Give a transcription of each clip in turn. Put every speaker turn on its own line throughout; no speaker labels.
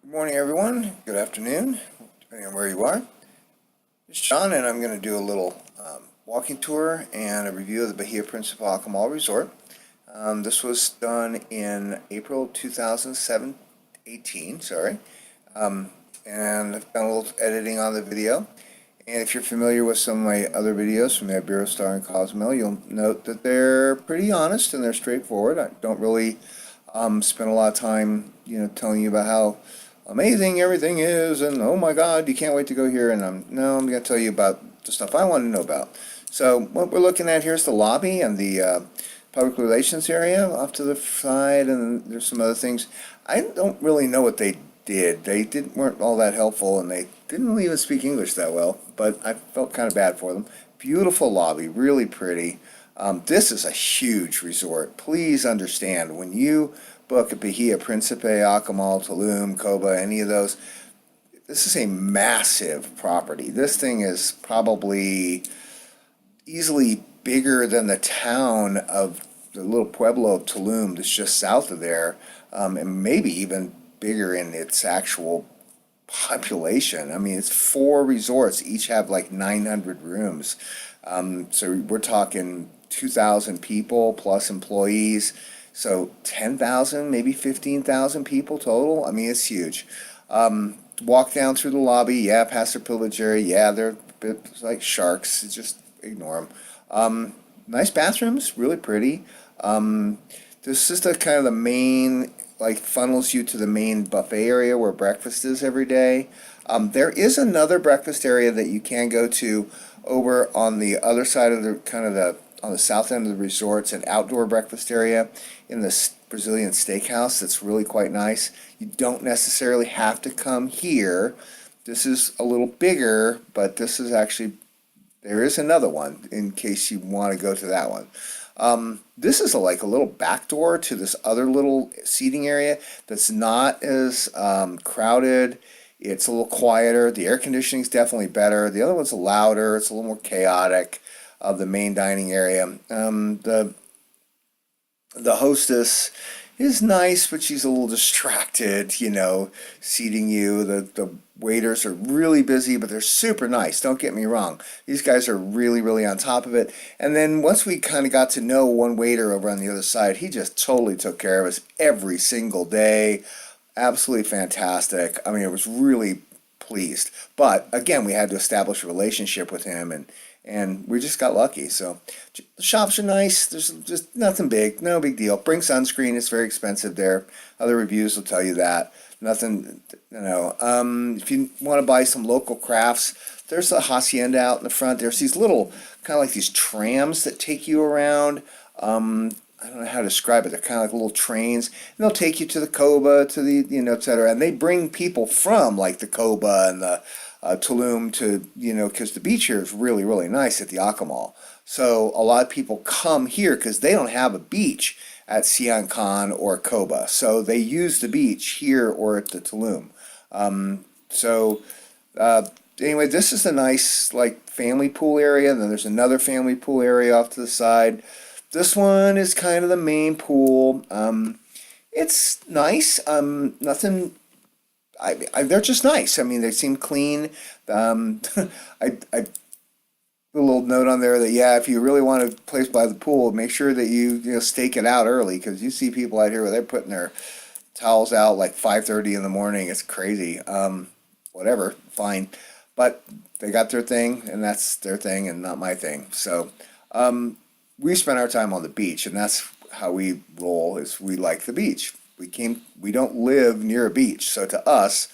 Good morning, everyone. Good afternoon, depending on where you are. It's John, and I'm going to do a little walking tour and a review of the Bahia Principe Akumal Resort. This was done in April 2018, sorry. And I've done a little editing on the video. And if you're familiar with some of my other videos from the Iberostar and Cozumel, you'll note that they're pretty honest and they're straightforward. I don't really spend a lot of time, telling you about how amazing everything is, and oh my God, you can't wait to go here. And I'm going to tell you about the stuff I want to know about. So what we're looking at here is the lobby and the public relations area off to the side, and there's some other things. I don't really know what they did. They weren't all that helpful, and they didn't really even speak English that well. But I felt kind of bad for them. Beautiful lobby, really pretty. This is a huge resort. Please understand, when you book a Bahia Principe, Akumal, Tulum, Coba, any of those, this is a massive property. This thing is probably easily bigger than the town of the little pueblo of Tulum that's just south of there, and maybe even bigger in its actual population. I mean, it's four resorts, each have like 900 rooms. So we're talking 2,000 people plus employees. So 10,000, maybe 15,000 people total. I mean, it's huge. Walk down through the lobby. Yeah, past their pillage area. Yeah, they're a bit like sharks. Just ignore them. Nice bathrooms, really pretty. This is the kind of the main, like, funnels you to the main buffet area where breakfast is every day. There is another breakfast area that you can go to over on the other side of the on the south end of the resort. It's an outdoor breakfast area in the Brazilian steakhouse that's really quite nice. You don't necessarily have to come here. This is a little bigger, but this is actually, there is another one in case you want to go to that one. This is like a little back door to this other little seating area that's not as crowded. It's a little quieter. The air conditioning is definitely better. The other one's louder. It's a little more chaotic of the main dining area. The hostess is nice, but she's a little distracted, seating you. The waiters are really busy, but they're super nice. Don't get me wrong. These guys are really, really on top of it. And then once we kind of got to know one waiter over on the other side, he just totally took care of us every single day. Absolutely fantastic. I mean, it was really pleased. But again, we had to establish a relationship with him, and we just got lucky. So the shops are nice. There's just nothing big, no big deal. Bring sunscreen. It's very expensive there. Other reviews will tell you that. Nothing, if you want to buy some local crafts, there's a hacienda out in the front. There's these little, kind of like these trams that take you around. I don't know how to describe it. They're kind of like little trains, and they'll take you to the Coba, to the, et cetera. And they bring people from like the Coba and the Tulum to, because the beach here is really, really nice at the Akumal. So a lot of people come here because they don't have a beach at Sian Khan or Coba. So they use the beach here or at the Tulum. So anyway, this is a nice like family pool area, and then there's another family pool area off to the side. This one is kind of the main pool. It's nice. Nothing. They're just nice. I mean, they seem clean. I put a little note on there that, yeah, if you really want a place by the pool, make sure that you stake it out early, because you see people out here where they're putting their towels out like 5:30 in the morning. It's crazy. Whatever, fine, but they got their thing, and that's their thing, and not my thing. So. We spend our time on the beach, and that's how we roll. Is we like the beach. We don't live near a beach, so to us,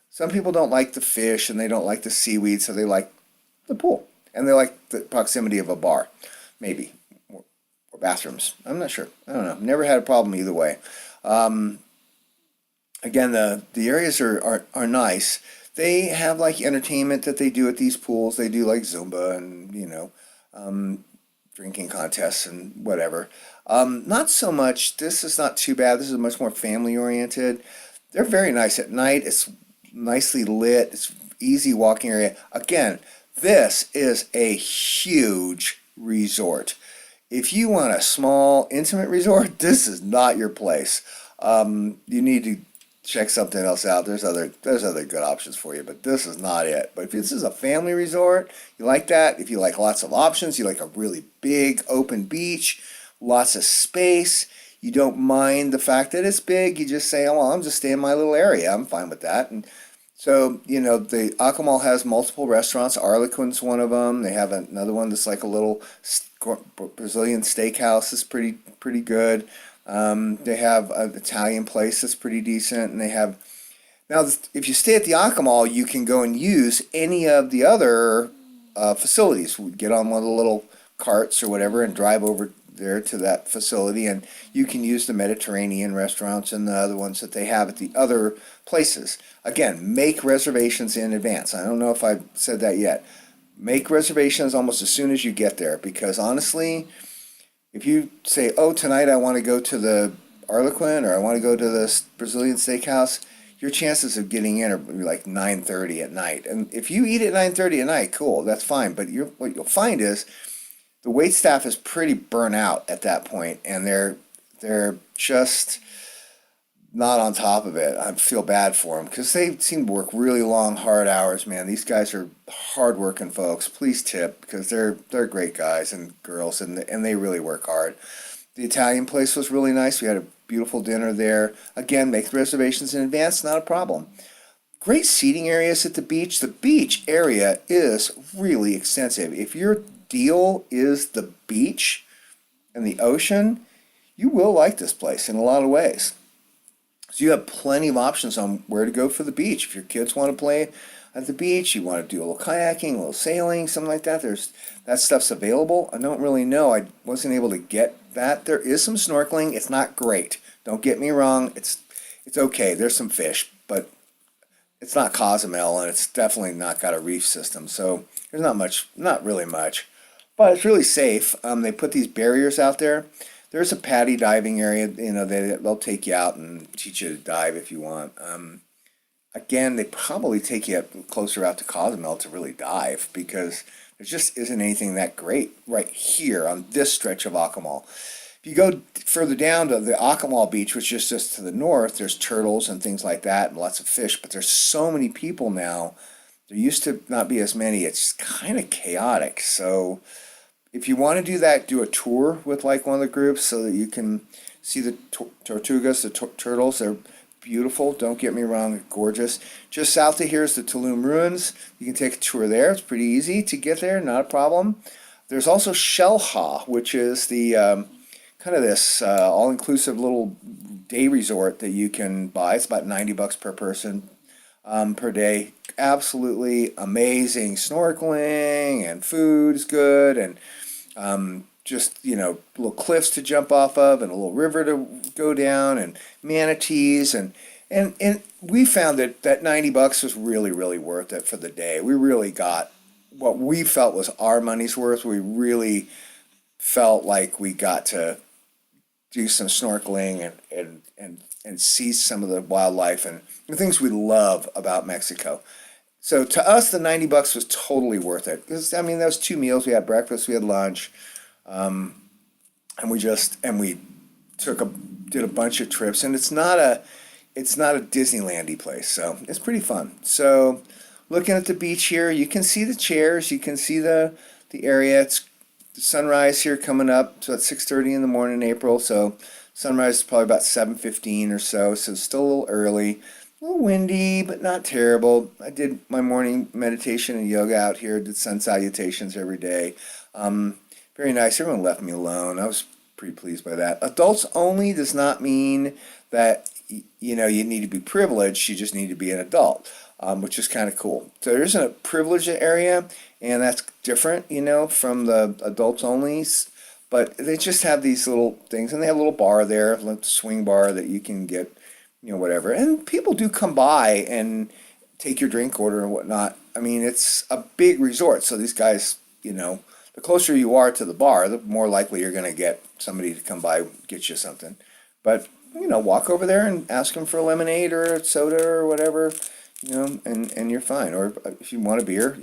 some people don't like the fish and they don't like the seaweed, so they like the pool and they like the proximity of a bar, maybe, or bathrooms. I'm not sure. I don't know. Never had a problem either way. Again, the areas are nice. They have like entertainment that they do at these pools. They do like Zumba and drinking contests and whatever. Not so much. This is not too bad. This is much more family oriented. They're very nice at night. It's nicely lit. It's easy walking area. Again, this is a huge resort. If you want a small, intimate resort, this is not your place. You need to check something else out. There's other good options for you, but this is not it. But if this is a family resort, you like that. If you like lots of options, you like a really big open beach, lots of space. You don't mind the fact that it's big. You just say, "Oh, well, I'm just staying in my little area. I'm fine with that." And so, the Akumal has multiple restaurants. Arlequin's one of them. They have another one that's like a little Brazilian steakhouse. It's pretty good. They have an Italian place that's pretty decent, and they have now. If you stay at the Akumal, you can go and use any of the other facilities. We get on one of the little carts or whatever and drive over there to that facility, and you can use the Mediterranean restaurants and the other ones that they have at the other places. Again, make reservations in advance. I don't know if I've said that yet. Make reservations almost as soon as you get there, because honestly, if you say, "Oh, tonight I want to go to the Arlequin or I want to go to the Brazilian steakhouse," your chances of getting in are like 9:30 at night. And if you eat at 9:30 at night, cool, that's fine. But what you'll find is the wait staff is pretty burnt out at that point, and they're just not on top of it. I feel bad for them because they seem to work really long, hard hours. Man, these guys are hardworking folks. Please tip because they're great guys and girls, and they really work hard. The Italian place was really nice. We had a beautiful dinner there. Again, make reservations in advance, not a problem. Great seating areas at the beach. The beach area is really extensive. If your deal is the beach and the ocean, you will like this place in a lot of ways. So you have plenty of options on where to go for the beach. If your kids want to play at the beach, you want to do a little kayaking, a little sailing, something like that, that stuff's available. I don't really know. I wasn't able to get that. There is some snorkeling. It's not great. Don't get me wrong. It's okay. There's some fish, but it's not Cozumel, and it's definitely not got a reef system. So there's not really much, but it's really safe. They put these barriers out there. There's a paddy diving area. They'll take you out and teach you to dive if you want. Again, they probably take you closer out to Cozumel to really dive because there just isn't anything that great right here on this stretch of Akumal. If you go further down to the Akumal beach, which is just to the north, there's turtles and things like that and lots of fish, but there's so many people now. There used to not be as many. It's kind of chaotic. So if you want to do that, do a tour with like one of the groups so that you can see the tortugas, the turtles. They're beautiful. Don't get me wrong, gorgeous. Just south of here is the Tulum ruins. You can take a tour there. It's pretty easy to get there, not a problem. There's also Shellha, which is the kind of this all-inclusive little day resort that you can buy. It's about $90 per person per day. Absolutely amazing snorkeling, and food's good, and just little cliffs to jump off of, and a little river to go down, and manatees, and we found that $90 was really worth it for the day. We really got what we felt was our money's worth. We really felt like we got to do some snorkeling and see some of the wildlife and the things we love about Mexico. So to us, the $90 was totally worth it. Because that was 2 meals. We had breakfast, we had lunch, and we did a bunch of trips. And it's not a Disneylandy place, so it's pretty fun. So looking at the beach here, you can see the chairs, you can see the area. It's the sunrise here coming up, so it's 6:30 in the morning in April. So sunrise is probably about 7:15 or so. So it's still a little early. A little windy, but not terrible. I did my morning meditation and yoga out here. Did sun salutations every day. Very nice. Everyone left me alone. I was pretty pleased by that. Adults only does not mean that you need to be privileged. You just need to be an adult, which is kind of cool. So there isn't a privileged area, and that's different, from the adults onlys. But they just have these little things, and they have a little bar there, like the swing bar that you can get. Whatever. And people do come by and take your drink order and whatnot. It's a big resort. So these guys, the closer you are to the bar, the more likely you're going to get somebody to come by and get you something. But, walk over there and ask them for a lemonade or a soda or whatever, and you're fine. Or if you want a beer,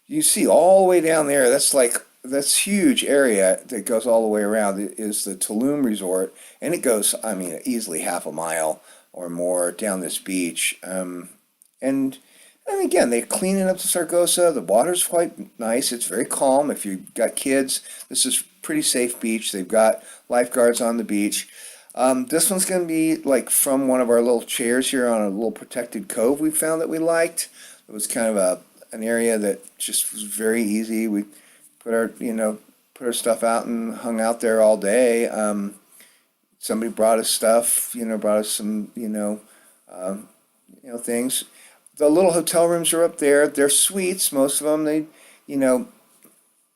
you see all the way down there. That's like this huge area that goes all the way around is the Tulum Resort, and it goes, I mean, easily half a mile or more down this beach. And and again, they're cleaning up the Sargasso. The water's quite nice. It's very calm. If you've got kids, this is pretty safe beach. They've got lifeguards on the beach. This one's going to be like from one of our little chairs here on a little protected cove we found that we liked. It was kind of an area that just was very easy. We put our put our stuff out and hung out there all day. Somebody brought us stuff, brought us some things. The little hotel rooms are up there. They're suites, most of them. They, you know,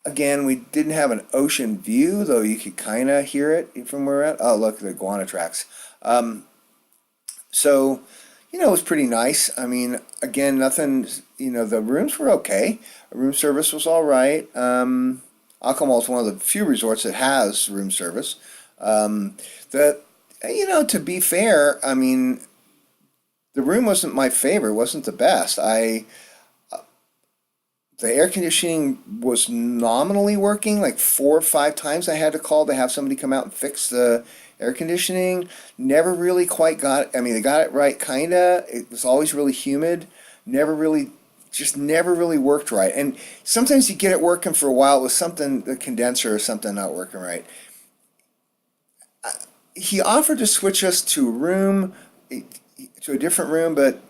again, we didn't have an ocean view, though you could kind of hear it from where we're at. Oh, look, the iguana tracks. So, it was pretty nice. I mean, again, nothing, the rooms were okay. Room service was all right. Akumal is one of the few resorts that has room service. To be fair, I mean, the room wasn't my favorite, wasn't the best. The air conditioning was nominally working, like 4 or 5 times I had to call to have somebody come out and fix the air conditioning. Never really quite got it. I mean, they got it right, kinda. It was always really humid. Never really worked right. And sometimes you get it working for a while with something, the condenser or something not working right. He offered to switch us to a different room, but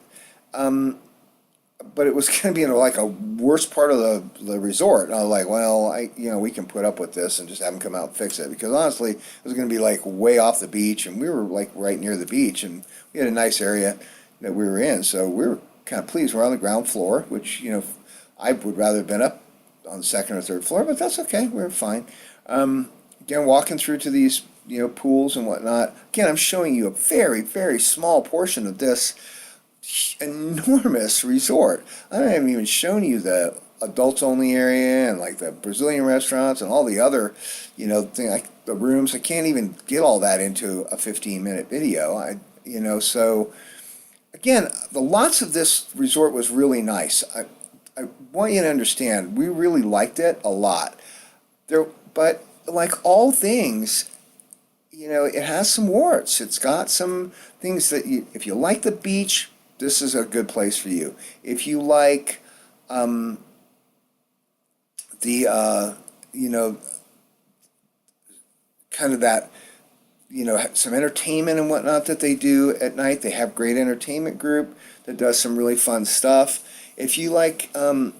it was going to be in like a worse part of the resort. And I was like, well, we can put up with this and just have them come out and fix it, because honestly, it was going to be like way off the beach, and we were like right near the beach, and we had a nice area that we were in, so we were kind of pleased. We're on the ground floor, which I would rather have been up on the second or third floor, but that's okay. We were fine. Again, walking through to these pools and whatnot. Again, I'm showing you a very, very small portion of this enormous resort. I haven't even shown you the adults only area and like the Brazilian restaurants and all the other, thing, like the rooms. I can't even get all that into a 15-minute video. So again, the lots of this resort was really nice. I want you to understand, we really liked it a lot. But like all things, it has some warts. It's got some things that if you like the beach, this is a good place for you. If you like kind of that, some entertainment and whatnot that they do at night, they have great entertainment group that does some really fun stuff. If you like to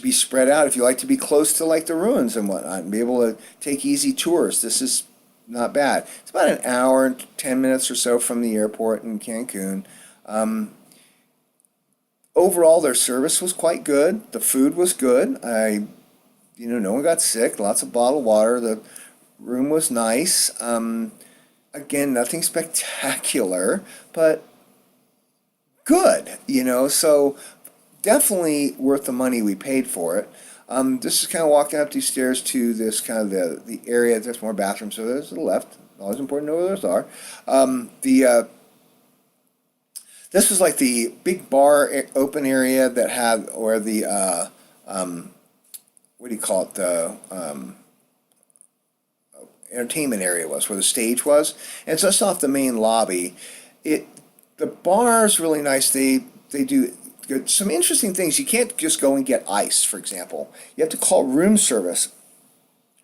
be spread out, if you like to be close to like the ruins and whatnot and be able to take easy tours, this is not bad. It's about an hour and 10 minutes or so from the airport in Cancun. Overall, their service was quite good. The food was good. No one got sick. Lots of bottled water. The room was nice. Again, nothing spectacular, but good. So definitely worth the money we paid for it. This is kind of walking up these stairs to this kind of the area. There's more bathrooms, so there's to the left. Always important to know where those are. This was like the big bar open area that had, or the what do you call it? The entertainment area was, where the stage was, and it's just off the main lobby. The bar's really nice. They do some interesting things. You can't just go and get ice, for example. You have to call room service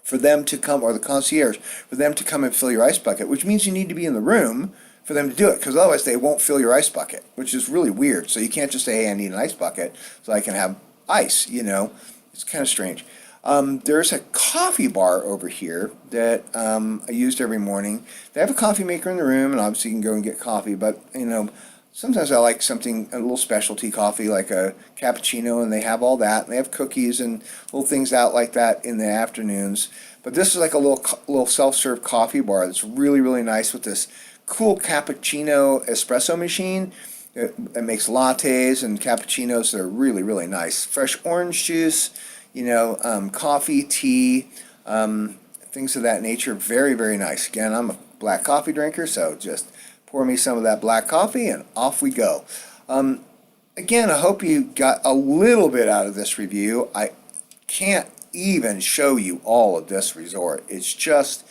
for them to come, or the concierge, for them to come and fill your ice bucket, which means you need to be in the room for them to do it, because otherwise they won't fill your ice bucket, which is really weird. So you can't just say, hey, I need an ice bucket so I can have ice, It's kind of strange. There's a coffee bar over here that I used every morning. They have a coffee maker in the room, and obviously you can go and get coffee, but, sometimes I like something, a little specialty coffee, like a cappuccino, and they have all that. And they have cookies and little things out like that in the afternoons. But this is like a little self-serve coffee bar that's really, really nice, with this cool cappuccino espresso machine. It makes lattes and cappuccinos that are really, really nice. Fresh orange juice, coffee, tea, things of that nature. Very, very nice. Again, I'm a black coffee drinker, so just pour me some of that black coffee and off we go. Again, I hope you got a little bit out of this review. I can't, even show you all of this resort. It's just